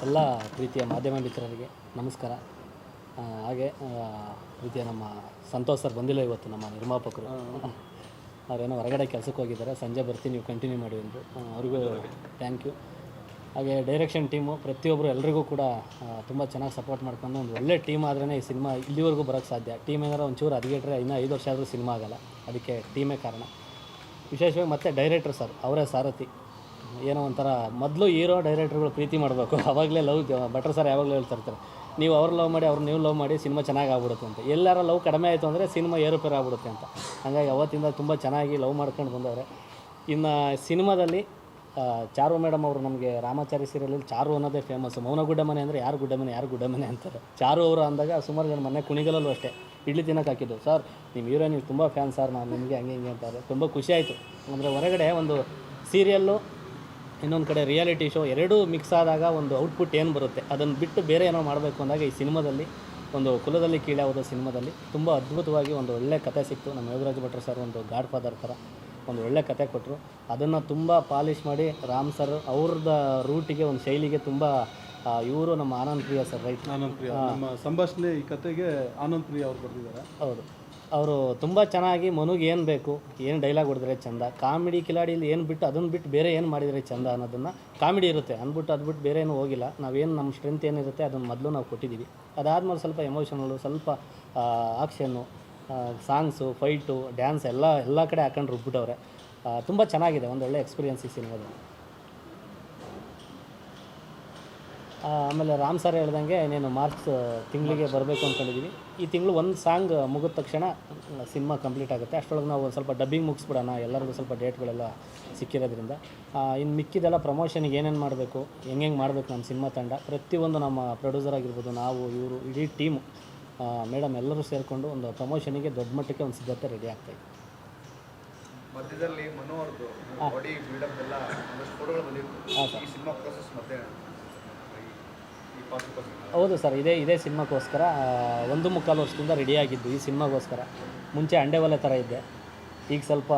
ಎಲ್ಲ ಪ್ರೀತಿಯ ಮಾಧ್ಯಮ ಮಿತ್ರರಿಗೆ ನಮಸ್ಕಾರ. ಹಾಗೆ ಪ್ರೀತಿಯ ನಮ್ಮ ಸಂತೋಷ್ ಸರ್ ಬಂದಿಲ್ಲ ಇವತ್ತು, ನಮ್ಮ ನಿರ್ಮಾಪಕರು. ಅವರೇನೋ ಹೊರಗಡೆ ಕೆಲಸಕ್ಕೆ ಹೋಗಿದ್ದಾರೆ, ಸಂಜೆ ಬರ್ತೀನಿ, ನೀವು ಕಂಟಿನ್ಯೂ ಮಾಡಿ ಅಂದರು. ಅವ್ರಿಗೂ ಥ್ಯಾಂಕ್ ಯು. ಹಾಗೆ ಡೈರೆಕ್ಷನ್ ಟೀಮು ಪ್ರತಿಯೊಬ್ಬರು ಎಲ್ರಿಗೂ ಕೂಡ ತುಂಬ ಚೆನ್ನಾಗಿ ಸಪೋರ್ಟ್ ಮಾಡ್ಕೊಂಡು ಒಂದು ಒಳ್ಳೆ ಟೀಮ್ ಆದ್ರೇ ಈ ಸಿನಿಮಾ ಇಲ್ಲಿವರೆಗೂ ಬರೋಕ್ಕೆ ಸಾಧ್ಯ. ಟೀಮ್ ಏನಾರು ಒಂಚೂರು ಹದಗೆಟ್ರೆ ಇನ್ನೂ 5 ವರ್ಷ ಆದರೂ ಸಿನಿಮಾ ಆಗೋಲ್ಲ. ಅದಕ್ಕೆ ಟೀಮೇ ಕಾರಣ. ವಿಶೇಷವಾಗಿ ಮತ್ತು ಡೈರೆಕ್ಟರ್ ಸರ್, ಅವರೇ ಸಾರಥಿ. ಏನೋ ಒಂಥರ ಮೊದಲು ಹೀರೋ ಡೈರೆಕ್ಟ್ರುಗಳು ಪ್ರೀತಿ ಮಾಡಬೇಕು, ಆವಾಗಲೇ ಲವ್. ಭಟ್ರು ಸರ್ ಯಾವಾಗಲೂ ಹೇಳ್ತಿರ್ತಾರೆ, ನೀವು ಅವ್ರು ಲವ್ ಮಾಡಿ ನೀವು ಲವ್ ಮಾಡಿ ಸಿನಿಮಾ ಚೆನ್ನಾಗಿ ಆಗ್ಬಿಡುತ್ತೆ ಅಂತ. ಎಲ್ಲಾರ ಲವ್ ಕಡಿಮೆ ಆಯಿತು ಅಂದರೆ ಸಿನಿಮಾ ಏರುಪೇರು ಆಗ್ಬಿಡುತ್ತೆ ಅಂತ. ಹಾಗಾಗಿ ಅವತ್ತಿಂದ ತುಂಬ ಚೆನ್ನಾಗಿ ಲವ್ ಮಾಡ್ಕೊಂಡು ಬಂದವ್ರೆ. ಇನ್ನು ಸಿನಿಮಾದಲ್ಲಿ ಚಾರು ಮೇಡಮ್ ಅವರು ನಮಗೆ ರಾಮಾಚಾರಿ ಸೀರಿಯಲಲ್ಲಿ ಚಾರು ಅನ್ನೋದೇ ಫೇಮಸ್ಸು. ಮೌನ ಗುಡ್ಡ ಮನೆ ಅಂದರೆ ಯಾರು ಗುಡ್ಡ ಮನೆ ಅಂತಾರೆ. ಚಾರು ಅವರು ಅಂದಾಗ ಸುಮಾರು ಜನ ಮೊನ್ನೆ ಕುಣಿಗಲಲ್ಲೂ ಅಷ್ಟೇ ಇಡ್ಲಿ ತಿನ್ನೋಕೆ ಹಾಕಿದ್ದು, ಸರ್ ನಿಮ್ಮ ಹೀರೋಯಿನಿಗೆ ತುಂಬ ಫ್ಯಾನ್ ಸರ್ ನಾನು ನಿಮಗೆ ಹಂಗೆ ಹಿಂಗೆ ಅಂತಾರೆ. ತುಂಬ ಖುಷಿಯಾಯಿತು. ಅಂದರೆ ಹೊರಗಡೆ ಒಂದು ಸೀರಿಯಲ್ಲು, ಇನ್ನೊಂದು ಕಡೆ ರಿಯಾಲಿಟಿ ಶೋ ಎರಡೂ ಮಿಕ್ಸ್ ಆದಾಗ ಒಂದು ಔಟ್ಪುಟ್ ಏನು ಬರುತ್ತೆ, ಅದನ್ನು ಬಿಟ್ಟು ಬೇರೆ ಏನೋ ಮಾಡಬೇಕು ಅಂದಾಗ ಈ ಸಿನಿಮಾದಲ್ಲಿ ಒಂದು ಕುಲದಲ್ಲಿ ಕೀಳಾವುದೋ ಸಿನಿಮಾದಲ್ಲಿ ತುಂಬ ಅದ್ಭುತವಾಗಿ ಒಂದು ಒಳ್ಳೆ ಕತೆ ಸಿಕ್ತು. ನಮ್ಮ ಯೋಗರಾಜ್ ಭಟ್ರು ಸರ್ ಒಂದು ಗಾಡ್ ಫಾದರ್ ಥರ ಒಂದು ಒಳ್ಳೆ ಕತೆ ಕೊಟ್ಟರು. ಅದನ್ನು ತುಂಬ ಪಾಲಿಷ್ ಮಾಡಿ ರಾಮ್ ಸರ್ ಅವ್ರದ್ದು ರೂಟಿಗೆ ಒಂದು ಶೈಲಿಗೆ ತುಂಬ ಇವರು ನಮ್ಮ ಆನಂದ್ ಪ್ರಿಯ ಸರ್, ರೈಟ್, ಆನಂದ್ ಪ್ರಿಯ ನಮ್ಮ ಸಂಭಾಷಣೆ ಈ ಕತೆಗೆ ಆನಂದ್ ಪ್ರಿಯ ಅವ್ರು ಬರೆದಿದ್ದಾರೆ. ಹೌದು, ಅವರು ತುಂಬ ಚೆನ್ನಾಗಿ ಮನುಗೆ ಏನು ಬೇಕು, ಏನು ಡೈಲಾಗ್ ಹೊಡೆದ್ರೆ ಚಂದ, ಕಾಮಿಡಿ ಕಿಲಾಡಿಯಲ್ಲಿ ಏನು ಬಿಟ್ಟು ಅದನ್ನು ಬಿಟ್ಟು ಬೇರೆ ಏನು ಮಾಡಿದರೆ ಚಂದ ಅನ್ನೋದನ್ನು, ಕಾಮಿಡಿ ಇರುತ್ತೆ ಅಂದ್ಬಿಟ್ಟು ಅದು ಬಿಟ್ಟು ಬೇರೆ ಏನೂ ಹೋಗಿಲ್ಲ. ನಾವೇನು ನಮ್ಮ ಸ್ಟ್ರೆಂತ್ ಏನಿರುತ್ತೆ ಅದನ್ನು ಮೊದಲು ನಾವು ಕೊಟ್ಟಿದ್ದೀವಿ. ಅದಾದಮೇಲೆ ಸ್ವಲ್ಪ ಎಮೋಷನಲ್ಲು, ಸ್ವಲ್ಪ ಆಕ್ಷನ್ನು, ಸಾಂಗ್ಸು, ಫೈಟು, ಡ್ಯಾನ್ಸ್ ಎಲ್ಲ ಕಡೆ ಹಾಕೊಂಡು ರುಬ್ಬಿಟ್ಟವ್ರೆ. ತುಂಬ ಚೆನ್ನಾಗಿದೆ, ಒಂದು ಒಳ್ಳೆ ಎಕ್ಸ್ಪೀರಿಯನ್ಸ್ ಈ ಸಿನಿಮಾದಲ್ಲಿ. ಆಮೇಲೆ ರಾಮ್ ಸರ್ ಹೇಳ್ದಂಗೆ ನೀನು ಮಾರ್ಚ್ ತಿಂಗಳಿಗೆ ಬರಬೇಕು ಅಂದ್ಕೊಂಡಿದ್ದೀವಿ. ಈ ತಿಂಗಳು ಒಂದು ಸಾಂಗ್ ಮುಗಿದ ತಕ್ಷಣ ಸಿನಿಮಾ ಕಂಪ್ಲೀಟ್ ಆಗುತ್ತೆ. ಅಷ್ಟರೊಳಗೆ ನಾವು ಒಂದು ಸ್ವಲ್ಪ ಡಬ್ಬಿಂಗ್ ಮುಗಿಸ್ಬಿಡೋಣ, ಎಲ್ಲರಿಗೂ ಸ್ವಲ್ಪ ಡೇಟ್ಗಳೆಲ್ಲ ಸಿಕ್ಕಿರೋದ್ರಿಂದ. ಇನ್ನು ಮಿಕ್ಕಿದೆಲ್ಲ ಪ್ರಮೋಷನಿಗೆ ಏನೇನು ಮಾಡಬೇಕು, ಹೆಂಗೆ ಮಾಡಬೇಕು ನಮ್ಮ ಸಿನಿಮಾ ತಂಡ, ಪ್ರತಿಯೊಂದು ನಮ್ಮ ಪ್ರೊಡ್ಯೂಸರ್ ಆಗಿರ್ಬೋದು, ನಾವು, ಇವರು, ಇಡೀ ಟೀಮು, ಮೇಡಮ್ ಎಲ್ಲರೂ ಸೇರಿಕೊಂಡು ಒಂದು ಪ್ರಮೋಷನಿಗೆ ದೊಡ್ಡ ಮಟ್ಟಕ್ಕೆ ಒಂದು ಸಿದ್ಧತೆ ರೆಡಿ ಆಗ್ತಾಯಿದೆ. ಮಧ್ಯದಲ್ಲಿ ಮನೋಹರ್ದು ಬಾಡಿ ಬಿಲ್ಡಪ್ ಎಲ್ಲ ಒಂದಷ್ಟು ಫೋಟೋಗಳು ಬಂದಿತ್ತು. ಈ ಸಿನಿಮಾ ಪ್ರೋಸೆಸ್ ಮತ್ತೆ ಹೌದು ಸರ್, ಇದೇ ಸಿನಿಮಾಗೋಸ್ಕರ 1.25 ವರ್ಷದಿಂದ ರೆಡಿಯಾಗಿದ್ದು. ಈ ಸಿನಿಮಾಗೋಸ್ಕರ ಮುಂಚೆ ಅಂಡೆ ಒಲೆ ಥರ ಇದ್ದೆ, ಈಗ ಸ್ವಲ್ಪ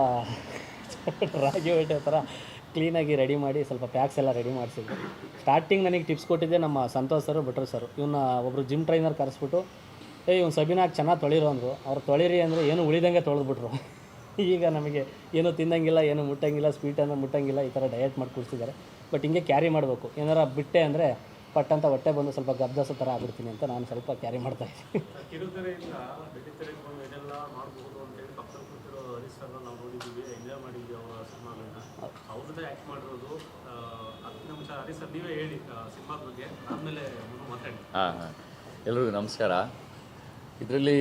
ರಾಗಿ ಹೊಟ್ಟೆ ಥರ ಕ್ಲೀನಾಗಿ ರೆಡಿ ಮಾಡಿ ಸ್ವಲ್ಪ ಪ್ಯಾಕ್ಸ್ ಎಲ್ಲ ರೆಡಿ ಮಾಡಿಸಿದ್ವಿ. ಸ್ಟಾರ್ಟಿಂಗ್ ನನಗೆ ಟಿಪ್ಸ್ ಕೊಟ್ಟಿದ್ದೆ ನಮ್ಮ ಸಂತೋಷ್ ಸರ್, ಭಟ್ರು ಸರ್. ಇವನ್ನ ಒಬ್ಬರು ಜಿಮ್ ಟ್ರೈನರ್ ಕರೆಸ್ಬಿಟ್ಟು, ಇವ್ನು ಸಬಿನಾಗಿ ಚೆನ್ನಾಗಿ ತೊಳಿರೋ ಅಂದರು. ಅವ್ರು ತೊಳಿರಿ ಅಂದರೆ ಏನು ಉಳಿದಂಗೆ ತೊಳೆದ್ಬಿಟ್ರು. ಈಗ ನಮಗೆ ಏನು ತಿನ್ನಂಗಿಲ್ಲ, ಏನು ಮುಟ್ಟಂಗಿಲ್ಲ, ಸ್ವೀಟ್ ಅಂದರೆ ಮುಟ್ಟಂಗಿಲ್ಲ, ಈ ಥರ ಡಯಟ್ ಮಾಡಿ ಕೂರಿಸಿದ್ದಾರೆ. ಬಟ್ ಹಿಂಗೆ ಕ್ಯಾರಿ ಮಾಡಬೇಕು. ಏನಾರ ಬಿಟ್ಟೆ ಅಂದರೆ ಪಟ್ಟಂತ ಹೊಟ್ಟೆ ಬಂದು ಸ್ವಲ್ಪ ಗಬ್ದಾಸೋ ಥರ ಆಗ್ಬಿಡ್ತೀನಿ ಅಂತ ನಾನು ಸ್ವಲ್ಪ ಕ್ಯಾರಿ ಮಾಡ್ತಾಯಿದ್ದೀನಿ. ಕಿರುತೆರೆಯಿಂದ ಬೆಳ್ಳಿತೆರೆಗೆ ಬಂದು ಏನೆಲ್ಲ ಮಾಡ್ಬೋದು ಅಂತೇಳಿ ಪಕ್ಕದಲ್ಲಿ ಕೂತಿರೋ ಹರೀಶ್ ಸರ್ನ ನಾವು ನೋಡಿದ್ದೀವಿ, ಎಂಜಾಯ್ ಮಾಡಿದ್ದೀವಿ ಅವರ ಸಿನಿಮಾಗಳನ್ನ. ಅವ್ರ ಜೊತೆ ಆ್ಯಕ್ಟ್ ಮಾಡಿರೋದು 10 ನಿಮಿಷ. ಹರೀಶ್ ಸರ್ ನೀವೇ ಹೇಳಿ ಸಿನಿಮಾದ ಬಗ್ಗೆ, ಆದಮೇಲೆ ಮಾತಾಡಿ. ಎಲ್ರಿಗೂ ನಮಸ್ಕಾರ. ಇದರಲ್ಲಿ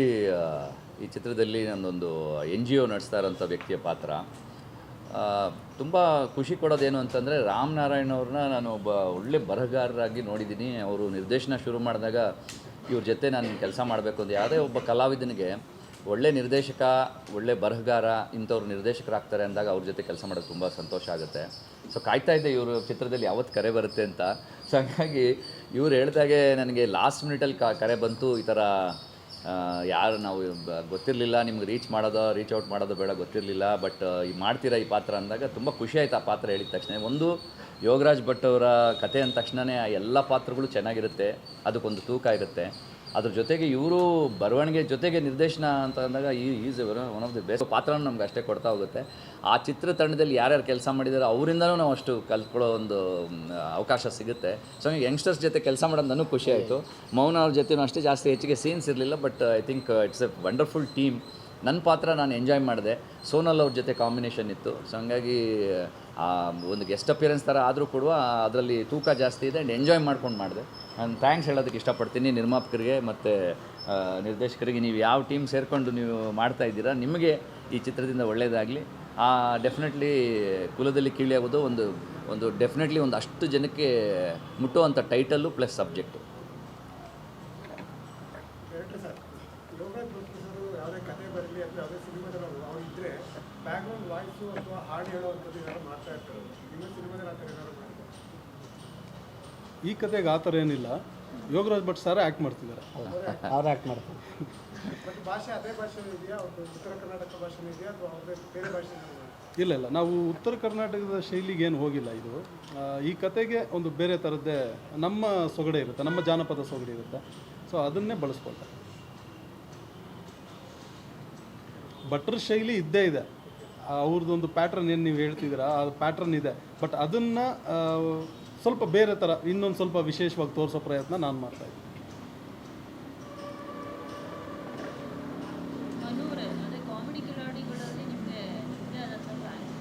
ಈ ಚಿತ್ರದಲ್ಲಿ ನನ್ನೊಂದು NGO ನಡೆಸ್ತಾ ಇರೋಂಥ ವ್ಯಕ್ತಿಯ ಪಾತ್ರ. ತುಂಬ ಖುಷಿ ಕೊಡೋದೇನು ಅಂತಂದರೆ, ರಾಮನಾರಾಯಣ್ ಅವ್ರನ್ನ ನಾನು ಒಬ್ಬ ಒಳ್ಳೆ ಬರಹಗಾರರಾಗಿ ನೋಡಿದ್ದೀನಿ. ಅವರು ನಿರ್ದೇಶನ ಶುರು ಮಾಡಿದಾಗ ಇವ್ರ ಜೊತೆ ನಾನು ಕೆಲಸ ಮಾಡಬೇಕು ಅಂತ, ಯಾವುದೇ ಒಬ್ಬ ಕಲಾವಿದನಿಗೆ ಒಳ್ಳೆ ನಿರ್ದೇಶಕ, ಒಳ್ಳೆ ಬರಹಗಾರ ಇಂಥವ್ರು ನಿರ್ದೇಶಕರಾಗ್ತಾರೆ ಅಂದಾಗ ಅವ್ರ ಜೊತೆ ಕೆಲಸ ಮಾಡೋದು ತುಂಬ ಸಂತೋಷ ಆಗುತ್ತೆ. ಸೊ ಕಾಯ್ತಾ ಇದ್ದೆ ಇವರು ಚಿತ್ರದಲ್ಲಿ ಯಾವತ್ತು ಕರೆ ಬರುತ್ತೆ ಅಂತ. ಸೊ ಹಾಗಾಗಿ ಇವ್ರು ಹೇಳಿದಾಗೆ ನನಗೆ ಲಾಸ್ಟ್ ಮಿನಿಟಲ್ಲಿ ಕರೆ ಬಂತು. ಈ ಥರ ಯಾರು ನಾವು ಗೊತ್ತಿರಲಿಲ್ಲ, ನಿಮ್ಗೆ ರೀಚ್ ಔಟ್ ಮಾಡೋದು ಬೇಡ ಗೊತ್ತಿರಲಿಲ್ಲ, ಬಟ್ ಈ ಮಾಡ್ತೀರಾ ಈ ಪಾತ್ರ ಅಂದಾಗ ತುಂಬ ಖುಷಿ ಆಯ್ತು. ಆ ಪಾತ್ರ ಹೇಳಿದ ತಕ್ಷಣ ಒಂದು ಯೋಗರಾಜ್ ಭಟ್ ಅವರ ಕತೆ ಅಂದ ತಕ್ಷಣವೇ ಎಲ್ಲ ಪಾತ್ರಗಳು ಚೆನ್ನಾಗಿರುತ್ತೆ, ಅದಕ್ಕೊಂದು ತೂಕ ಇರುತ್ತೆ. ಅದ್ರ ಜೊತೆಗೆ ಇವರು ಬರವಣಿಗೆ ಜೊತೆಗೆ ನಿರ್ದೇಶನ ಅಂತ ಅಂದಾಗ is one of the best ಪಾತ್ರನ ನಮ್ಗೆ ಅಷ್ಟೇ ಕೊಡ್ತಾ ಹೋಗುತ್ತೆ. ಆ ಚಿತ್ರತಂಡದಲ್ಲಿ ಯಾರ್ಯಾರು ಕೆಲಸ ಮಾಡಿದಾರೋ ಅವರಿಂದನೂ ನಾವು ಅಷ್ಟು ಕಲ್ತ್ಕೊಳ್ಳೋ ಒಂದು ಅವಕಾಶ ಸಿಗುತ್ತೆ. ಸೊ ಹಂಗೆ ಯಂಗ್ಸ್ಟರ್ಸ್ ಜೊತೆ ಕೆಲಸ ಮಾಡೋದು ನನಗೆ ಖುಷಿ ಆಯಿತು. ಮೌನ ಅವ್ರ ಜೊತೆನೂ ಅಷ್ಟೇ ಜಾಸ್ತಿ ಹೆಚ್ಚಿಗೆ ಸೀನ್ಸ್ ಇರಲಿಲ್ಲ, but I think it's A wonderful team. ನನ್ನ ಪಾತ್ರ ನಾನು ಎಂಜಾಯ್ ಮಾಡಿದೆ. ಸೋನಲ್ ಅವ್ರ ಜೊತೆ ಕಾಂಬಿನೇಷನ್ ಇತ್ತು. ಸೊ ಹಂಗಾಗಿ ಒಂದು ಗೆಸ್ಟ್ ಅಪಿಯರೆನ್ಸ್ ಥರ ಆದರೂ ಕೂಡ ಅದರಲ್ಲಿ ತೂಕ ಜಾಸ್ತಿ ಇದೆ ಆ್ಯಂಡ್ ಎಂಜಾಯ್ ಮಾಡ್ಕೊಂಡು ಮಾಡಿದೆ. ನಾನು ಥ್ಯಾಂಕ್ಸ್ ಹೇಳೋದಕ್ಕೆ ಇಷ್ಟಪಡ್ತೀನಿ ನಿರ್ಮಾಪಕರಿಗೆ ಮತ್ತು ನಿರ್ದೇಶಕರಿಗೆ. ನೀವು ಯಾವ ಟೀಮ್ ಸೇರಿಕೊಂಡು ನೀವು ಮಾಡ್ತಾಯಿದ್ದೀರಾ, ನಿಮಗೆ ಈ ಚಿತ್ರದಿಂದ ಒಳ್ಳೆಯದಾಗಲಿ. ಡೆಫಿನೆಟ್ಲಿ ಕುಲದಲ್ಲಿ ಕೀಳಿಯಾಗೋದು ಒಂದು ಡೆಫಿನೆಟ್ಲಿ ಒಂದು ಅಷ್ಟು ಜನಕ್ಕೆ ಮುಟ್ಟುವಂಥ ಟೈಟಲ್ಲು ಪ್ಲಸ್ ಸಬ್ಜೆಕ್ಟು. ಈ ಕತೆಗೆ ಆ ಥರ ಏನಿಲ್ಲ, ಯೋಗರಾಜ್ ಭಟ್ ಸರ್ ಆ್ಯಕ್ಟ್ ಮಾಡ್ತಿದ್ದಾರೆ. ಅವ್ರು ಆ್ಯಕ್ಟ್ ಮಾಡ್ತಾರೆ. ಭಾಷೆ ಅದೇ ಭಾಷೆ ಇದೆಯಾ, ಉತ್ತರ ಕರ್ನಾಟಕ ಭಾಷೆ ಇದೆಯಾ ಅಥವಾ ಬೇರೆ ಭಾಷೆ? ಇಲ್ಲ ಇಲ್ಲ, ನಾವು ಉತ್ತರ ಕರ್ನಾಟಕದ ಶೈಲಿಗೆ ಏನು ಹೋಗಿಲ್ಲ. ಇದು ಈ ಕತೆಗೆ ಒಂದು ಬೇರೆ ಥರದ್ದೇ ನಮ್ಮ ಸೊಗಡೆ ಇರುತ್ತೆ, ನಮ್ಮ ಜಾನಪದ ಸೊಗಡೆ ಇರುತ್ತೆ. ಸೊ ಅದನ್ನೇ ಬಳಸ್ಕೊಳ್ತಾರೆ. ಭಟ್ರ ಶೈಲಿ ಇದ್ದೇ ಇದೆ, ಅವ್ರದ್ದೊಂದು ಪ್ಯಾಟ್ರನ್ ಏನು ನೀವು ಹೇಳ್ತಿದ್ದೀರಾ ಆ ಪ್ಯಾಟ್ರನ್ ಇದೆ. ಬಟ್ ಅದನ್ನು ಸ್ವಲ್ಪ ಬೇರೆ ಥರ ಇನ್ನೊಂದು ಸ್ವಲ್ಪ ವಿಶೇಷವಾಗಿ ತೋರಿಸೋ ಪ್ರಯತ್ನ ನಾನು ಮಾಡ್ತಾಯಿದ್ದೀನಿ. ಮನೋರೆ ಅದೇ ಕಾಮಿಡಿ ಕಿಲಾಡಿಗಳಲ್ಲಿ ನಿಮಗೆ ನಿಮ್ಮದೇ ಆದಂಥ ಫ್ಯಾನ್ಸ್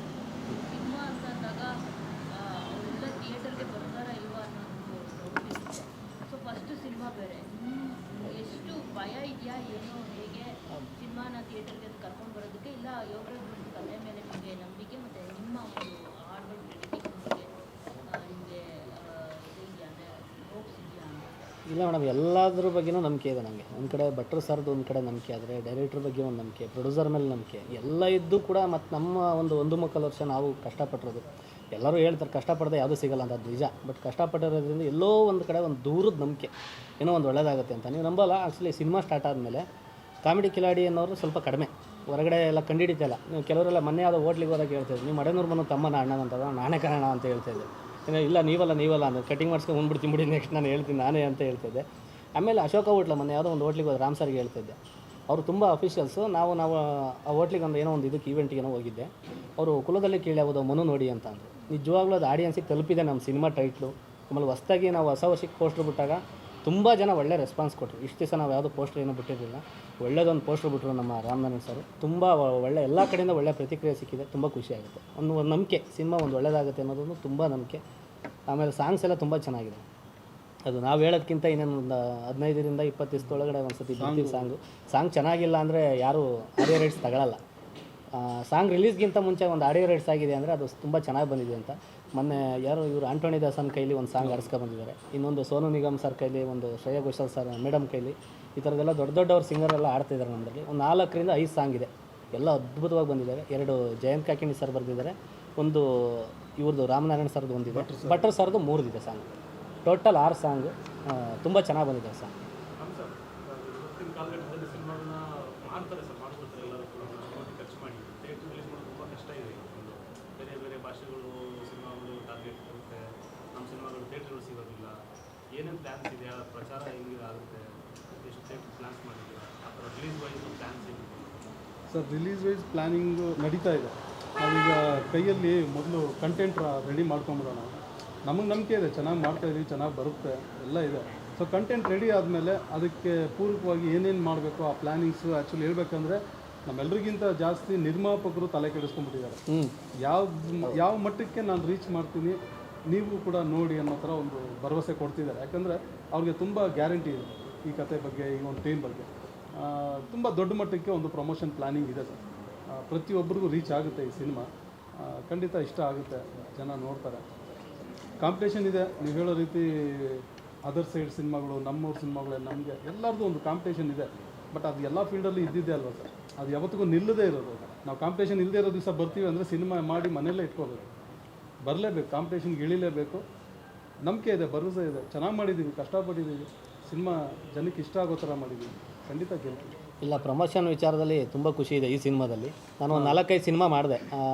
ಸಿನಿಮಾ ಅಂತ ಅಂದಾಗ ಅವರೆಲ್ಲ ಥಿಯೇಟರ್ಗೆ ಬರ್ತಾರಾ ಇಲ್ವಾ ಅನ್ನೋದು. ಸೊ ಫಸ್ಟು ಸಿನಿಮಾ ಬೇರೆ, ಎಷ್ಟು ಭಯ ಇದೆಯಾ ಏನೋ, ಹೇಗೆ ಸಿನಿಮಾನ ಥಿಯೇಟರ್ಗೆ ಕರ್ಕೊಂಡು ಬರೋದಕ್ಕೆ, ಇಲ್ಲ ಯೋಗರಾಜ್ ಭಟ್ ಕಥೆ ಮೇಲೆ ನಿಮಗೆ ನಂಬಿಕೆ ಮತ್ತು ನಿಮ್ಮ ಒಂದು ಹಾಡುಗಳು ಎಡಿಟಿಂಗ್ ಬಗ್ಗೆ ನಿಮಗೆ ಇದು ಇದೆಯಾ ಅಂದರೆ ಹೋಪ್ಸ್ ಇದೆಯಾ ಅಂತ? ಇಲ್ಲ ಮೇಡಮ್, ಎಲ್ಲದ್ರ ಬಗ್ಗೆನೂ ನಂಬಿಕೆ ಇದೆ ನನಗೆ. ಒಂದು ಕಡೆ ಭಟ್ರು ಸರ್ದು ಒಂದು ಕಡೆ ನಂಬಿಕೆ ಆದರೆ, ಡೈರೆಕ್ಟ್ರ್ ಬಗ್ಗೆ ಒಂದು ನಂಬಿಕೆ, ಪ್ರೊಡ್ಯೂಸರ್ ಮೇಲೆ ನಂಬಿಕೆ, ಎಲ್ಲ ಇದ್ದು ಕೂಡ ಮತ್ತು ನಮ್ಮ ಒಂದು ಮುಕ್ಕಾಲು ವರ್ಷ ನಾವು ಕಷ್ಟಪಟ್ಟಿರೋದು. ಎಲ್ಲರೂ ಹೇಳ್ತಾರೆ ಕಷ್ಟಪಡದೆ ಯಾವುದೂ ಸಿಗಲ್ಲ ಅಂತ, ಅದು ನಿಜ. ಬಟ್ ಕಷ್ಟಪಟ್ಟಿರೋದ್ರಿಂದ ಎಲ್ಲೋ ಒಂದು ಕಡೆ ಒಂದು ದೂರದ ನಂಬಿಕೆ ಏನೋ ಒಂದು ಒಳ್ಳೇದಾಗುತ್ತೆ ಅಂತ. ನೀವು ನಂಬಲ್ಲ, ಆ್ಯಕ್ಚುಲಿ ಸಿನಿಮಾ ಸ್ಟಾರ್ಟ್ ಆದಮೇಲೆ ಕಾಮಿಡಿ ಕಿಲಾಡಿ ಅನ್ನೋರು ಸ್ವಲ್ಪ ಕಡಿಮೆ, ಹೊರಗಡೆ ಎಲ್ಲ ಕಂಡಿಡಿತಲ್ಲ. ನೀವು ಕೆಲವರೆಲ್ಲ ಮೊನ್ನೆ ಯಾವುದೋ ಹೋಟ್ಲಿಗೆ ಹೋದಾಗ ಹೇಳ್ತಿದ್ರು, ನೀವು ಮಡೆನೂರು ಬಂದು ತಮ್ಮನ ಅಣ್ಣನ ಅಂತದ, ನಾನೇ ಕಾರಣ ಅಂತ ಹೇಳ್ತಾಯಿದ್ದೆ. ಇಲ್ಲ ನೀವಲ್ಲ ಅಂದರೆ ಕಟಿಂಗ್ ಮಾಡ್ಸ್ಕೊಂಡು ಉಂಡ್ಬಿಟ್ಟು ತಿಂಬಿಡಿ, ನೆಕ್ಸ್ಟ್ ನಾನು ಹೇಳ್ತೀನಿ ನಾನೇ ಅಂತ ಹೇಳ್ತಿದ್ದೆ. ಆಮೇಲೆ ಅಶೋಕ ಹೋಟ್ಲ ಮೊನ್ನೆ ಯಾವುದೋ ಒಂದು ಹೋಟ್ಲಿಗೆ ಹೋದ ರಾಮ್ ಸರ್ಗೆ ಹೇಳ್ತಿದ್ದೆ, ಅವರು ತುಂಬ ಅಫಿಷಿಯಲ್ಸು. ನಾವು ಆ ಹೋಟ್ಲಿಗೆ ಒಂದು ಏನೋ ಒಂದು ಇದಕ್ಕೆ ಈವೆಂಟಿಗೇನೋ ಹೋಗಿದ್ದೆ. ಅವರು ಕುಲದಲ್ಲಿ ಕೀಳಿ ಯಾವುದೋ ಮನು ನೋಡಿ ಅಂತ ಅಂದರು. ನಿಜವಾಗ್ಲೂ ಅದು ಆಡಿಯನ್ಸಿಗೆ ತಲುಪಿದೆ ನಮ್ಮ ಸಿನಿಮಾ ಟೈಟ್ಲು. ಆಮೇಲೆ ಹೊಸ್ದಾಗಿ ನಾವು ಹೊಸ ವರ್ಷಕ್ಕೆ ಪೋಸ್ಟ್ರ್ ಬಿಟ್ಟಾಗ ತುಂಬ ಜನ ಒಳ್ಳೆ ರೆಸ್ಪಾನ್ಸ್ ಕೊಟ್ಟರು. ಇಷ್ಟು ದಿವಸ ನಾವು ಯಾವುದೋ ಪೋಸ್ಟ್ರ್ ಏನೂ ಬಿಟ್ಟಿರಲಿಲ್ಲ, ಒಳ್ಳೆಯದೊಂದು ಪೋಸ್ಟ್ರ್ ಬಿಟ್ಟರು ನಮ್ಮ ರಾಮನಾರಾಯಣ್ ಸರ್. ತುಂಬ ಒಳ್ಳೆ ಎಲ್ಲ ಕಡೆಯಿಂದ ಒಳ್ಳೆ ಪ್ರತಿಕ್ರಿಯೆ ಸಿಕ್ಕಿದೆ, ತುಂಬ ಖುಷಿಯಾಗುತ್ತೆ. ಒಂದು ನಂಬಿಕೆ ಸಿನಿಮಾ ಒಂದು ಒಳ್ಳೆಯದಾಗುತ್ತೆ ಅನ್ನೋದೊಂದು ತುಂಬ ನಂಬಿಕೆ. ಆಮೇಲೆ ಸಾಂಗ್ಸ್ ಎಲ್ಲ ತುಂಬ ಚೆನ್ನಾಗಿದೆ. ಅದು ನಾವು ಹೇಳೋದಕ್ಕಿಂತ ಇನ್ನೊಂದು 15ರಿಂದ 20 ದಿವಸದೊಳಗಡೆ ಒಂದು ಸತಿ ಬಿಡ್ತೀವಿ ಸಾಂಗ್ ಚೆನ್ನಾಗಿಲ್ಲ ಅಂದರೆ ಯಾರೂ ಆಡಿಯೋ ರೈಟ್ಸ್ ತಗೊಳ್ಳಲ್ಲ. ಸಾಂಗ್ ರಿಲೀಸ್ಗಿಂತ ಮುಂಚೆ ಒಂದು ಆಡಿಯೋ ರೈಟ್ಸ್ ಆಗಿದೆ ಅಂದರೆ ಅದು ತುಂಬ ಚೆನ್ನಾಗಿ ಬಂದಿದೆ ಅಂತ. ಮೊನ್ನೆ ಯಾರು ಇವರು ಆಂಟೋನಿ ದಾಸನ್ ಕೈಲಿ ಒಂದು ಸಾಂಗ್ ಬಂದಿದ್ದಾರೆ, ಇನ್ನೊಂದು ಸೋನು ನಿಗಮ್ ಸರ್ ಕೈಲಿ, ಒಂದು ಶ್ರೇಯಾ ಘೋಷಾಲ್ ಸರ್ ಮೇಡಮ್ ಕೈಲಿ, ಈ ಥರದ್ದೆಲ್ಲ ದೊಡ್ಡವ್ರ ಸಿಂಗರೆಲ್ಲ ಆಡ್ತಿದ್ದಾರೆ ನಮ್ಮಲ್ಲಿ. ಒಂದು 4ರಿಂದ 5 ಸಾಂಗ್ ಇದೆ, ಎಲ್ಲ ಅದ್ಭುತವಾಗಿ ಬಂದಿದ್ದಾರೆ. 2 ಜಯಂತ್ ಕಾಕಿಣಿ ಸರ್ ಬರೆದಿದ್ದಾರೆ, ಒಂದು ಇವ್ರದ್ದು ರಾಮನಾರಾಯಣ್ ಸರ್ದು ಒಂದಿದೆ, ಭಟ್ರ ಸರ್ದು 3 ಇದೆ ಸಾಂಗ್. ಟೋಟಲ್ 6 ಸಾಂಗು ತುಂಬ ಚೆನ್ನಾಗಿ ಬಂದಿದೆ ಸರ್. ನಮ್ಮ ಸರ್ ಇವತ್ತಿನ ಕಾಲಘಟ್ಟದಲ್ಲಿ ಸಿನಿಮಾಗಳನ್ನ ಮಾಡ್ತಾರೆ ಸರ್, ಮಾಡ್ಕೊಳ್ತಾರೆ ಎಲ್ಲರೂ ಕೂಡ ಖರ್ಚು ಮಾಡಿ. ಥಿಯೇಟ್ರ್ ರಿಲೀಸ್ ಮಾಡೋದು ತುಂಬ ಕಷ್ಟ ಇದೆ. ಒಂದು ಬೇರೆ ಭಾಷೆಗಳು ಸಿನಿಮಾಗಳು ಟಾರ್ಗೆಟ್ ಇರುತ್ತೆ, ನಮ್ಮ ಸಿನಿಮಾಗಳು ಥಿಯೇಟ್ರ್ಗಳು ಸಿಗೋದಿಲ್ಲ. ಏನೇನು ಪ್ಲ್ಯಾನ್ಸ್ ಇದೆಯಾ, ಪ್ರಚಾರ ಹೆಂಗೆ ಆಗುತ್ತೆ, ಎಷ್ಟು ಥಿಯೇಟ್ರ್ ಪ್ಲ್ಯಾನ್ಸ್ ಮಾಡಿದ್ದೀರಾ, ಆ ಥರ ರಿಲೀಸ್ ವೈಸ್ ಪ್ಲ್ಯಾನ್ಸ್ ಹೇಗಿದೆ ಸರ್? ರಿಲೀಸ್ ವೈಸ್ ಪ್ಲ್ಯಾನಿಂಗು ನಡೀತಾ ಇದೆ. ನಾವೀಗ ಕೈಯಲ್ಲಿ ಮೊದಲು ಕಂಟೆಂಟ್ ರೆಡಿ ಮಾಡ್ಕೊಂಬಿಡೋಣ. ನಮಗೆ ನಂಬಿಕೆ ಇದೆ, ಚೆನ್ನಾಗಿ ಮಾಡ್ತಾಯಿದ್ದೀವಿ, ಚೆನ್ನಾಗಿ ಬರುತ್ತೆ, ಎಲ್ಲ ಇದೆ. ಸೊ ಕಂಟೆಂಟ್ ರೆಡಿ ಆದಮೇಲೆ ಅದಕ್ಕೆ ಪೂರಕವಾಗಿ ಏನೇನು ಮಾಡಬೇಕು ಆ ಪ್ಲ್ಯಾನಿಂಗ್ಸು. ಆ್ಯಕ್ಚುಲಿ ಹೇಳ್ಬೇಕಂದ್ರೆ ನಮ್ಮೆಲ್ಲರಿಗಿಂತ ಜಾಸ್ತಿ ನಿರ್ಮಾಪಕರು ತಲೆ ಕೆಡಿಸ್ಕೊಂಡ್ಬಿಟ್ಟಿದ್ದಾರೆ. ಯಾವ ಮಟ್ಟಕ್ಕೆ ನಾನು ರೀಚ್ ಮಾಡ್ತೀನಿ ನೀವು ಕೂಡ ನೋಡಿ ಅನ್ನೋ ಥರ ಒಂದು ಭರವಸೆ ಕೊಡ್ತಿದ್ದಾರೆ. ಯಾಕಂದರೆ ಅವ್ರಿಗೆ ತುಂಬ ಗ್ಯಾರಂಟಿ ಇದೆ ಈ ಕತೆ ಬಗ್ಗೆ, ಈ ಒಂದು ಟೀಮ್ ಬಗ್ಗೆ. ತುಂಬ ದೊಡ್ಡ ಮಟ್ಟಕ್ಕೆ ಒಂದು ಪ್ರಮೋಷನ್ ಪ್ಲ್ಯಾನಿಂಗ್ ಇದೆ ಸರ್. ಪ್ರತಿಯೊಬ್ಬರಿಗೂ ರೀಚ್ ಆಗುತ್ತೆ ಈ ಸಿನಿಮಾ, ಖಂಡಿತ ಇಷ್ಟ ಆಗುತ್ತೆ, ಜನ ನೋಡ್ತಾರೆ. ಕಾಂಪಿಟೇಷನ್ ಇದೆ, ನೀವು ಹೇಳೋ ರೀತಿ ಅದರ್ ಸೈಡ್ ಸಿನಿಮಾಗಳು, ನಮ್ಮೂರ ಸಿನಿಮಾಗಳೇ, ನಮಗೆ ಎಲ್ಲರದ್ದು ಒಂದು ಕಾಂಪಿಟೇಷನ್ ಇದೆ. ಬಟ್ ಅದು ಎಲ್ಲ ಫೀಲ್ಡಲ್ಲಿ ಇದ್ದಿದ್ದೆ ಅಲ್ವ ಸರ್, ಅದು ಯಾವತ್ತಿಗೂ ನಿಲ್ಲದೇ ಇರೋದು. ನಾವು ಕಾಂಪಿಟೇಷನ್ ಇಲ್ಲದೇ ಇರೋ ದಿವಸ ಬರ್ತೀವಿ ಅಂದರೆ ಸಿನಿಮಾ ಮಾಡಿ ಮನೆಯಲ್ಲೇ ಇಟ್ಕೋಬೇಕು, ಬರಲೇಬೇಕು, ಕಾಂಪಿಟೇಷನ್ಗೆ ಇಳಿಲೇಬೇಕು. ನಂಬಿಕೆ ಇದೆ, ಭರವಸೆ ಇದೆ, ಚೆನ್ನಾಗಿ ಮಾಡಿದ್ದೀವಿ, ಕಷ್ಟಪಟ್ಟಿದ್ದೀವಿ, ಸಿನಿಮಾ ಜನಕ್ಕೆ ಇಷ್ಟ ಆಗೋ ಥರ ಮಾಡಿದ್ದೀವಿ, ಖಂಡಿತ ಗೆಲ್ತೀವಿ. ಇಲ್ಲ, ಪ್ರಮೋಷನ್ ವಿಚಾರದಲ್ಲಿ ತುಂಬ ಖುಷಿ ಇದೆ ಈ ಸಿನಿಮಾದಲ್ಲಿ. ನಾನು ಒಂದು 4-5 ಸಿನಿಮಾ ಮಾಡಿದೆ,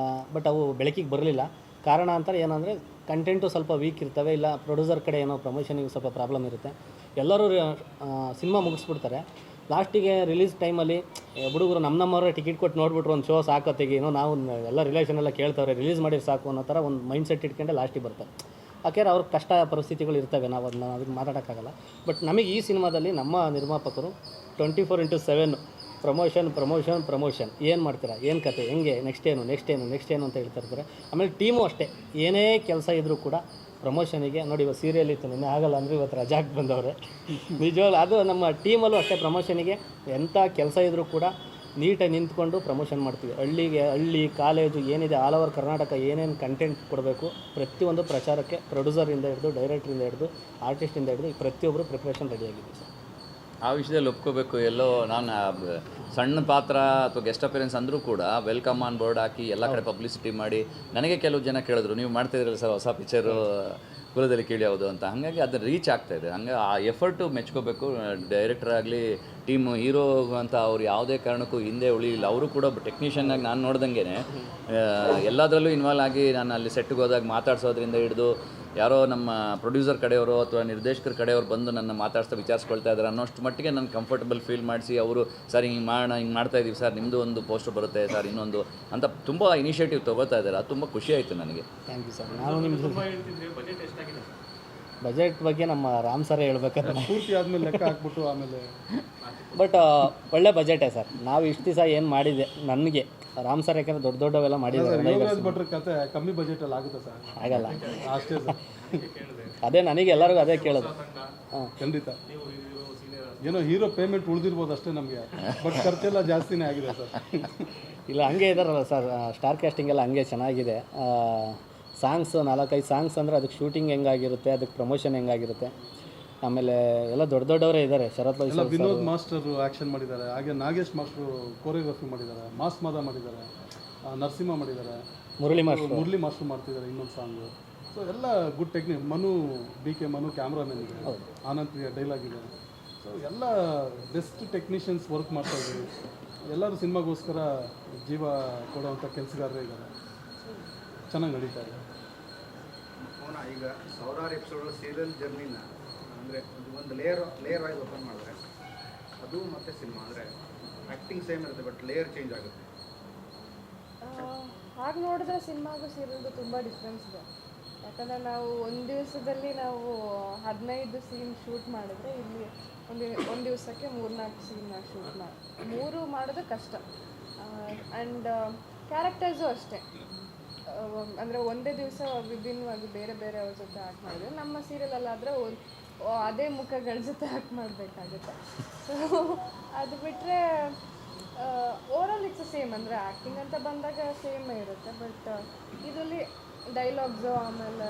ಬಟ್ ಅವು ಬೆಳಕಿಗೆ ಬರಲಿಲ್ಲ. ಕಾರಣ ಅಂತಾರೆ ಏನಂದರೆ ಕಂಟೆಂಟು ಸ್ವಲ್ಪ ವೀಕ್ ಇರ್ತವೆ, ಇಲ್ಲ ಪ್ರೊಡ್ಯೂಸರ್ ಕಡೆ ಏನೋ ಪ್ರಮೋಷನಿಗೆ ಸ್ವಲ್ಪ ಪ್ರಾಬ್ಲಮ್ ಇರುತ್ತೆ. ಎಲ್ಲರೂ ಸಿನಿಮಾ ಮುಗಿಸ್ಬಿಡ್ತಾರೆ. ಲಾಸ್ಟಿಗೆ ರಿಲೀಸ್ ಟೈಮಲ್ಲಿ ಹುಡುಗರು ನಮ್ಮವರೇ ಟಿಕೆಟ್ ಕೊಟ್ಟು ನೋಡ್ಬಿಟ್ರು, ಒಂದು ಶೋ ಸಾಕತ್ತಿಗೆ ಏನೋ ನಾವು ಎಲ್ಲ ರಿಲೇಷನ್ ಎಲ್ಲ ಕೇಳ್ತವ್ರೆ, ರಿಲೀಸ್ ಮಾಡಿ ಸಾಕು ಅನ್ನೋ ಥರ ಒಂದು ಮೈಂಡ್ ಸೆಟ್ ಇಟ್ಕೊಂಡೆ ಲಾಸ್ಟಿಗೆ ಬರ್ತಾರೆ. ಯಾಕೆಂದ್ರೆ ಅವ್ರಿಗೆ ಕಷ್ಟ ಪರಿಸ್ಥಿತಿಗಳು ಇರ್ತವೆ, ನಾವು ಅದಕ್ಕೆ ಮಾತಾಡೋಕ್ಕಾಗಲ್ಲ. ಬಟ್ ನಮಗೆ ಈ ಸಿನಿಮಾದಲ್ಲಿ ನಮ್ಮ ನಿರ್ಮಾಪಕರು 24/7 ಪ್ರಮೋಷನ್ ಏನು ಮಾಡ್ತೀರಾ, ಏನು ಕತೆ, ಹೆಂಗೆ, ನೆಕ್ಸ್ಟ್ ಏನು ಅಂತ ಹೇಳ್ತಾ ಇರ್ತಾರೆ. ಆಮೇಲೆ ಟೀಮು ಅಷ್ಟೇ, ಏನೇ ಕೆಲಸ ಇದ್ದರೂ ಕೂಡ ಪ್ರಮೋಷನಿಗೆ ನೋಡಿ. ಇವತ್ತು ಸೀರಿಯಲ್ ಇತ್ತು, ನಿನ್ನೆ ಆಗಲ್ಲ ಅಂದರೆ ಇವತ್ತು ರಜಾಕ್ಕೆ ಬಂದವ್ರೆ. ನಿಜವಾಗ್ಲೂ ಅದು ನಮ್ಮ ಟೀಮಲ್ಲೂ ಅಷ್ಟೇ, ಪ್ರಮೋಷನಿಗೆ ಎಂಥ ಕೆಲಸ ಇದ್ದರೂ ಕೂಡ ನೀಟಾಗಿ ನಿಂತ್ಕೊಂಡು ಪ್ರಮೋಷನ್ ಮಾಡ್ತೀವಿ. ಹಳ್ಳಿ ಕಾಲೇಜು ಏನಿದೆ, ಆಲ್ ಓವರ್ ಕರ್ನಾಟಕ ಏನೇನು ಕಂಟೆಂಟ್ ಕೊಡಬೇಕು ಪ್ರತಿಯೊಂದು ಪ್ರಚಾರಕ್ಕೆ ಪ್ರೊಡ್ಯೂಸರಿಂದ ಹಿಡಿದು, ಡೈರೆಕ್ಟ್ರಿಂದ ಹಿಡಿದು, ಆರ್ಟಿಸ್ಟಿಂದ ಹಿಡಿದು ಪ್ರತಿಯೊಬ್ಬರು ಪ್ರಿಪ್ರೇಷನ್ ರೆಡಿಯಾಗಿದೆ ಸರ್. ಆ ವಿಷಯದಲ್ಲಿ ಒಪ್ಕೋಬೇಕು. ಎಲ್ಲೋ ನಾನು ಸಣ್ಣ ಪಾತ್ರ ಅಥವಾ ಗೆಸ್ಟ್ ಅಪಿಯರೆನ್ಸ್ ಅಂದರೂ ಕೂಡ ವೆಲ್ಕಮ್ ಆನ್ ಬೋರ್ಡ್ ಹಾಕಿ ಎಲ್ಲ ಕಡೆ ಪಬ್ಲಿಸಿಟಿ ಮಾಡಿ, ನನಗೆ ಕೆಲವು ಜನ ಕೇಳಿದ್ರು, ನೀವು ಮಾಡ್ತಿದ್ದೀರಲ್ಲ ಸರ್ ಹೊಸ ಪಿಕ್ಚರು ಕುಲದಲ್ಲಿ ಕೀಳು ಯಾವುದು ಅಂತ. ಹಾಗಾಗಿ ಅದು ರೀಚ್ ಆಗ್ತಾಯಿದೆ. ಹಂಗೆ ಆ ಎಫರ್ಟು ಮೆಚ್ಕೋಬೇಕು. ಡೈರೆಕ್ಟರ್ ಆಗಲಿ ಟೀಮು ಹೀರೋ ಅಂತ ಅವ್ರು ಯಾವುದೇ ಕಾರಣಕ್ಕೂ ಹಿಂದೆ ಉಳಿಲಿಲ್ಲ. ಅವರು ಕೂಡ ಟೆಕ್ನಿಷಿಯನ್ನಾಗಿ ನಾನು ನೋಡ್ದಂಗೆ ಎಲ್ಲದರಲ್ಲೂ ಇನ್ವಾಲ್ವ್ ಆಗಿ ನಾನು ಅಲ್ಲಿ ಸೆಟ್ಗೆ ಹೋದಾಗ ಮಾತಾಡ್ಸೋದ್ರಿಂದ ಹಿಡಿದು ಯಾರೋ ನಮ್ಮ ಪ್ರೊಡ್ಯೂಸರ್ ಕಡೆಯವರು ಅಥವಾ ನಿರ್ದೇಶಕರ ಕಡೆಯವರು ಬಂದು ನನ್ನ ಮಾತಾಡ್ಸ್ತಾ ವಿಚಾರಿಸ್ಕೊಳ್ತಾ ಇದ್ದಾರೆ ಅನ್ನೋಷ್ಟು ಮಟ್ಟಿಗೆ ನಾನು ಕಂಫರ್ಟಬಲ್ ಫೀಲ್ ಮಾಡಿಸಿ ಅವರು ಸರ್ ಹಿಂಗೆ ಮಾಡೋಣ, ಹಿಂಗೆ ಮಾಡ್ತಾಯಿದ್ದೀವಿ ಸರ್, ನಿಮ್ಮದು ಒಂದು ಪೋಸ್ಟರ್ ಬರುತ್ತೆ ಸರ್, ಇನ್ನೊಂದು ಅಂತ ತುಂಬ ಇನಿಷಿಯೇಟಿವ್ ತೊಗೋತಾ ಇದ್ದಾರೆ. ಅದು ತುಂಬ ಖುಷಿ ಆಯಿತು ನನಗೆ. Thank you sir. ನಾನು ನಿಮ್ಮದು ತುಂಬ ಹೇಳ್ತಿದ್ರೆ ಬಜೆಟ್ ಎಷ್ಟಾಗಿದೆ? ಬಜೆಟ್ ಬಗ್ಗೆ ನಮ್ಮ ರಾಮ್ ಸರೇ ಹೇಳ್ಬೇಕಾದ್ರೆ ಪೂರ್ತಿ ಆದಮೇಲೆ ಲೆಕ್ಕ ಹಾಕ್ಬಿಟ್ಟು ಆಮೇಲೆ ಬಟ್ ಒಳ್ಳೆ ಬಜೆಟೇ ಸರ್. ನಾವು ಇಷ್ಟು ದಿವಸ ಏನು ಮಾಡಿದೆ ನನಗೆ ರಾಮ್ ಸರ್ ಯಾಕಂದರೆ ದೊಡ್ಡವೆಲ್ಲ ಮಾಡಿದ್ದಾರೆ. ಯೋಗರಾಜ್ ಭಟ್ರ ಕತೆ ಕಮ್ಮಿ ಬಜೆಟಲ್ಲಿ ಆಗುತ್ತೆ ಸರ್? ಆಗಲ್ಲ. ಅಷ್ಟೇ ಸರ್. ಅದೇ ನನಗೆ ಎಲ್ಲರಿಗೂ ಅದೇ ಕೇಳೋದು. ಹಾಂ ಖಂಡಿತ ಏನೋ ಹೀರೋ ಪೇಮೆಂಟ್ ಉಳಿದಿರ್ಬೋದು ಅಷ್ಟೇ ನಮಗೆ, ಬಟ್ ಖರ್ಚೆಲ್ಲ ಜಾಸ್ತಿನೇ ಆಗಿದೆ ಸರ್. ಇಲ್ಲ ಹಂಗೆ ಇದಾರಲ್ಲ ಸರ್, ಸ್ಟಾರ್ ಕ್ಯಾಸ್ಟಿಂಗ್ ಎಲ್ಲ ಹಂಗೆ ಚೆನ್ನಾಗಿದೆ. ಸಾಂಗ್ಸ್ 4-5 ಸಾಂಗ್ಸ್ ಅಂದರೆ ಅದಕ್ಕೆ ಶೂಟಿಂಗ್ ಹೆಂಗಾಗಿರುತ್ತೆ, ಅದಕ್ಕೆ ಪ್ರಮೋಷನ್ ಹೆಂಗಾಗಿರುತ್ತೆ. ಆಮೇಲೆ ಎಲ್ಲ ದೊಡ್ಡವರೇ ಇದ್ದಾರೆ. ಶರತ್ ಎಲ್ಲ ವಿನೋದ್ ಮಾಸ್ಟರ್ ಆ್ಯಕ್ಷನ್ ಮಾಡಿದ್ದಾರೆ, ಹಾಗೆ ನಾಗೇಶ್ ಮಾಸ್ಟ್ರು ಕೋರಿಯೋಗ್ರಫಿ ಮಾಡಿದ್ದಾರೆ, ಮಾಸ್ ಮಾದ ಮಾಡಿದ್ದಾರೆ, ನರಸಿಂಹ ಮಾಡಿದ್ದಾರೆ, ಮುರಳಿ ಮಾಸ್ಟರ್ ಮಾಡ್ತಿದ್ದಾರೆ ಇನ್ನೊಂದು ಸಾಂಗು. ಸೊ ಎಲ್ಲ ಗುಡ್ ಟೆಕ್ನಿಕ್. ಮನು ಕ್ಯಾಮ್ರಾಮನ್ ಇದೆ, ಆನಂದ್ ಡೈಲಾಗ್ ಇದೆ. ಸೊ ಎಲ್ಲ ಬೆಸ್ಟ್ ಟೆಕ್ನಿಷಿಯನ್ಸ್ ವರ್ಕ್ ಮಾಡ್ತಾ ಇದ್ದೀವಿ. ಎಲ್ಲರೂ ಸಿನಿಮಾಗೋಸ್ಕರ ಜೀವ ಕೊಡುವಂಥ ಕೆಲಸಗಾರರೇ ಇದ್ದಾರೆ. ಚೆನ್ನಾಗಿ ನಡೀತಾ ಇದೆ. ಈಗ ಸಾವಿರಾರು ಎಪಿಸೋಡ್ ಸೀರಿಯಲ್ ಜರ್ನಿನ ಅಂದರೆ ಒಂದು ಲೇಯರ್ ಆಗಿ ಓಪನ್ ಮಾಡಿದ್ರೆ ಅದು ಮತ್ತೆ ಸಿನಿಮಾ ಅಂದರೆ ಆ್ಯಕ್ಟಿಂಗ್ ಸೇಮ್ ಇರುತ್ತೆ, ಬಟ್ ಲೇಯರ್ ಚೇಂಜ್ ಆಗುತ್ತೆ. ಹಾಗೆ ನೋಡಿದ್ರೆ ಸಿನಿಮಾಗೂ ಸೀರಿಯಲ್ಗೂ ತುಂಬ ಡಿಫ್ರೆನ್ಸ್ ಇದೆ. ಯಾಕಂದರೆ ನಾವು ಒಂದು ದಿವಸದಲ್ಲಿ ನಾವು 15 ಸೀನ್ ಶೂಟ್ ಮಾಡಿದ್ರೆ ಇಲ್ಲಿ ಒಂದು ದಿವಸಕ್ಕೆ 3-4 ಸೀನ್ ಶೂಟ್ ಮಾಡಿ 3 ಮಾಡೋದು ಕಷ್ಟ. ಆ್ಯಂಡ್ ಕ್ಯಾರೆಕ್ಟರ್ಸು ಅಷ್ಟೇ, ಅಂದರೆ ಒಂದೇ ದಿವಸ ವಿಭಿನ್ನವಾಗಿ ಬೇರೆ ಅವ್ರ ಜೊತೆ ಆ್ಯಕ್ಟ್ ಮಾಡಿದ್ರೆ, ನಮ್ಮ ಸೀರಿಯಲಲ್ಲಾದರೆ ಅದೇ ಮುಖಗಳ ಜೊತೆ ಆ್ಯಕ್ಟ್ ಮಾಡಬೇಕಾಗುತ್ತೆ. ಸೊ ಅದು ಬಿಟ್ಟರೆ ಓವರಾಲ್ ಇಟ್ಸ್ ಸೇಮ್. ಅಂದರೆ ಆ್ಯಕ್ಟಿಂಗ್ ಅಂತ ಬಂದಾಗ ಸೇಮೇ ಇರುತ್ತೆ, ಬಟ್ ಇದರಲ್ಲಿ ಡೈಲಾಗ್ಸು ಆಮೇಲೆ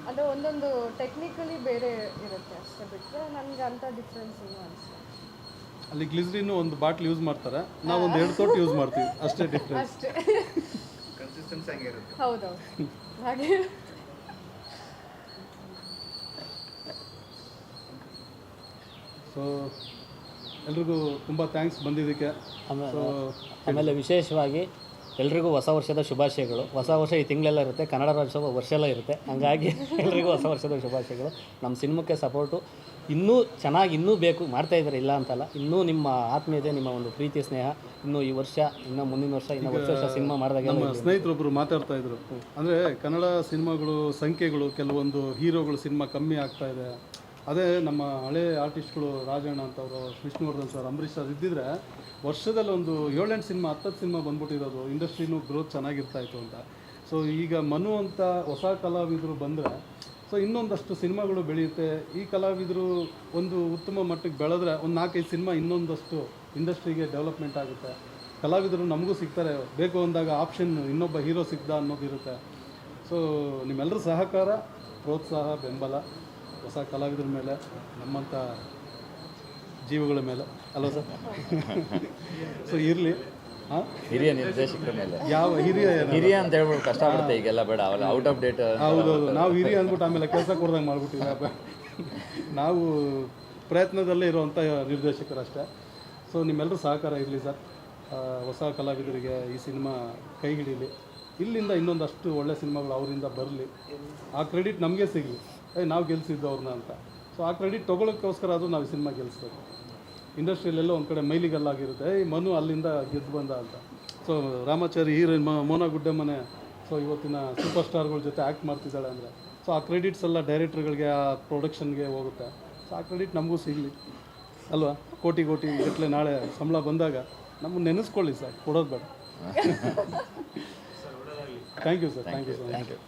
ಅಂದರೆ ಒಂದೊಂದು ಟೆಕ್ನಿಕಲಿ ಬೇರೆ ಇರುತ್ತೆ ಅಷ್ಟೇ. ಬಿಟ್ಟರೆ ನನಗೆ ಅಂಥ ಡಿಫ್ರೆನ್ಸ್ ಏನು ಅನಿಸ್ತು. ಅಲ್ಲಿ ಗ್ಲಿಸರಿನ್ ಒಂದು ಬಾಟ್ಲ್ ಯೂಸ್ ಮಾಡ್ತಾರೆ, ನಾವು ಒಂದು 2 ತೊಟ್ಟು ಯೂಸ್ ಮಾಡ್ತೀವಿ, ಅಷ್ಟೇ ಡಿಫ್ರೆನ್ಸ್. ಅಷ್ಟೇ. ಕನ್ಸಿಸ್ಟೆನ್ಸಿ ಹಂಗೆ ಇರುತ್ತೆ. ಹೌದೌದು ಹಾಗೆ. ಸೊ ಎಲ್ರಿಗೂ ತುಂಬ ಥ್ಯಾಂಕ್ಸ್ ಬಂದಿದ್ದಕ್ಕೆ. ಆಮೇಲೆ ವಿಶೇಷವಾಗಿ ಎಲ್ರಿಗೂ ಹೊಸ ವರ್ಷದ ಶುಭಾಶಯಗಳು. ಹೊಸ ವರ್ಷ ಈ ತಿಂಗಳೆಲ್ಲ ಇರುತ್ತೆ, ಕನ್ನಡ ರಾಜ್ಯೋತ್ಸವ ವರ್ಷ ಎಲ್ಲ ಇರುತ್ತೆ. ಹಂಗಾಗಿ ಎಲ್ರಿಗೂ ಹೊಸ ವರ್ಷದ ಶುಭಾಶಯಗಳು. ನಮ್ಮ ಸಿನಿಮಾಕ್ಕೆ ಸಪೋರ್ಟು ಇನ್ನೂ ಚೆನ್ನಾಗಿ ಇನ್ನೂ ಬೇಕು, ಮಾಡ್ತಾಯಿದ್ದಾರೆ, ಇಲ್ಲ ಅಂತಲ್ಲ. ಇನ್ನೂ ನಿಮ್ಮ ಆತ್ಮೀಯತೆ, ನಿಮ್ಮ ಒಂದು ಪ್ರೀತಿ ಸ್ನೇಹ ಇನ್ನೂ ಈ ವರ್ಷ, ಇನ್ನೂ ಮುಂದಿನ ವರ್ಷ, ಇನ್ನೂ ವರ್ಷ ಸಿನಿಮಾ ಮಾಡಿದಾಗ ನಮ್ಮ ಸ್ನೇಹಿತರೊಬ್ಬರು ಮಾತಾಡ್ತಾ ಇದ್ರು, ಅಂದರೆ ಕನ್ನಡ ಸಿನಿಮಾಗಳು ಸಂಖ್ಯೆಗಳು ಕೆಲವೊಂದು ಹೀರೋಗಳು ಸಿನಿಮಾ ಕಮ್ಮಿ ಆಗ್ತಾ ಇದೆ. ಅದೇ ನಮ್ಮ ಹಳೆ ಆರ್ಟಿಸ್ಟ್ಗಳು ರಾಜಣ್ಣ ಅಂತವರು, ವಿಷ್ಣುವರ್ಧನ್ ಸರ್, ಅಂಬರೀಷ್ ಸರ್ ಇದ್ದಿದ್ರೆ ವರ್ಷದಲ್ಲಿ ಒಂದು 7-8 ಸಿನಿಮಾ 10 ಸಿನಿಮಾ ಬಂದ್ಬಿಟ್ಟಿರೋದು, ಇಂಡಸ್ಟ್ರಿನೂ ಗ್ರೋತ್ ಚೆನ್ನಾಗಿರ್ತಾಯಿತ್ತು ಅಂತ. ಸೊ ಈಗ ಮನು ಅಂತ ಹೊಸ ಕಲಾವಿದರು ಬಂದರೆ ಸೊ ಇನ್ನೊಂದಷ್ಟು ಸಿನಿಮಾಗಳು ಬೆಳೆಯುತ್ತೆ. ಈ ಕಲಾವಿದರು ಒಂದು ಉತ್ತಮ ಮಟ್ಟಕ್ಕೆ ಬೆಳೆದ್ರೆ ಒಂದು 4-5 ಸಿನಿಮಾ ಇನ್ನೊಂದಷ್ಟು ಇಂಡಸ್ಟ್ರಿಗೆ ಡೆವಲಪ್ಮೆಂಟ್ ಆಗುತ್ತೆ. ಕಲಾವಿದರು ನಮಗೂ ಸಿಗ್ತಾರೆ, ಬೇಕು ಅಂದಾಗ ಆಪ್ಷನ್ ಇನ್ನೊಬ್ಬ ಹೀರೋ ಸಿಗ್ದ ಅನ್ನೋದಿರುತ್ತೆ. ಸೊ ನಿಮ್ಮೆಲ್ಲರ ಸಹಕಾರ, ಪ್ರೋತ್ಸಾಹ, ಬೆಂಬಲ ಹೊಸ ಕಲಾವಿದರ ಮೇಲೆ, ನಮ್ಮಂಥ ಜೀವಗಳ ಮೇಲೆ ಅಲ್ವ ಸರ್? ಸೊ ಇರಲಿ. ಹಿರಿಯ ನಿರ್ದೇಶಕರ ಮೇಲೆ ಯಾವ ಹಿರಿಯ ಅಂತ ಹೇಳ್ಬಿಟ್ಟು ಕಷ್ಟ ಆಗುತ್ತೆ ಈಗೆಲ್ಲ, ಬೇಡ ಅವೆಲ್ಲ ಔಟ್ ಆಫ್ ಡೇಟ್. ಹೌದೌದು, ನಾವು ಹಿರಿಯ ಅಂದ್ಬಿಟ್ಟು ಆಮೇಲೆ ಕೆಲಸ ಕೊಡ್ದಂಗೆ ಮಾಡ್ಬಿಟ್ಟಿವಿ. ನಾವು ಪ್ರಯತ್ನದಲ್ಲೇ ಇರುವಂಥ ನಿರ್ದೇಶಕರಷ್ಟೇ. ಸೊ ನಿಮ್ಮೆಲ್ಲರೂ ಸಹಕಾರ ಇರಲಿ ಸರ್. ಹೊಸ ಕಲಾವಿದರಿಗೆ ಈ ಸಿನಿಮಾ ಕೈ ಹಿಡೀಲಿ, ಇಲ್ಲಿಂದ ಇನ್ನೊಂದಷ್ಟು ಒಳ್ಳೆ ಸಿನಿಮಾಗಳು ಅವರಿಂದ ಬರಲಿ, ಆ ಕ್ರೆಡಿಟ್ ನಮಗೆ ಸಿಗಲಿ, ನಾವು ಗೆಲ್ಲಿಸಿದ್ದು ಅವ್ರನ್ನ ಅಂತ. ಸೊ ಆ ಕ್ರೆಡಿಟ್ ತೊಗೊಳೋಕ್ಕೋಸ್ಕರ ಅದು ನಾವು ಸಿನಿಮಾ ಗೆಲ್ಲಿಸ್ಬೇಕು. ಇಂಡಸ್ಟ್ರಿಯಲ್ಲೆಲ್ಲ ಒಂದು ಕಡೆ ಮೈಲಿಗಲ್ಲಾಗಿರುತ್ತೆ, ಈ ಮನು ಅಲ್ಲಿಂದ ಗೆದ್ದು ಬಂದ ಅಂತ. So Ramachari heroine Mouna Guddemane so ಇವತ್ತಿನ ಸೂಪರ್ ಸ್ಟಾರ್ಗಳ ಜೊತೆ ಆ್ಯಕ್ಟ್ ಮಾಡ್ತಿದ್ದಾಳೆ ಅಂದರೆ, ಸೊ ಆ ಕ್ರೆಡಿಟ್ಸ್ ಎಲ್ಲ ಡೈರೆಕ್ಟ್ರುಗಳಿಗೆ, ಆ ಪ್ರೊಡಕ್ಷನ್ಗೆ ಹೋಗುತ್ತೆ. ಸೊ ಆ ಕ್ರೆಡಿಟ್ ನಮಗೂ ಸಿಗಲಿ ಅಲ್ವಾ? ಕೋಟಿ ಗಟ್ಟಲೆ ನಾಳೆ ಸಂಬಳ ಬಂದಾಗ ನಮ್ಮನ್ನು ನೆನೆಸ್ಕೊಳ್ಳಿ ಸರ್, ಕೊಡೋದು ಬೇಡ. Thank you sir. Thank you.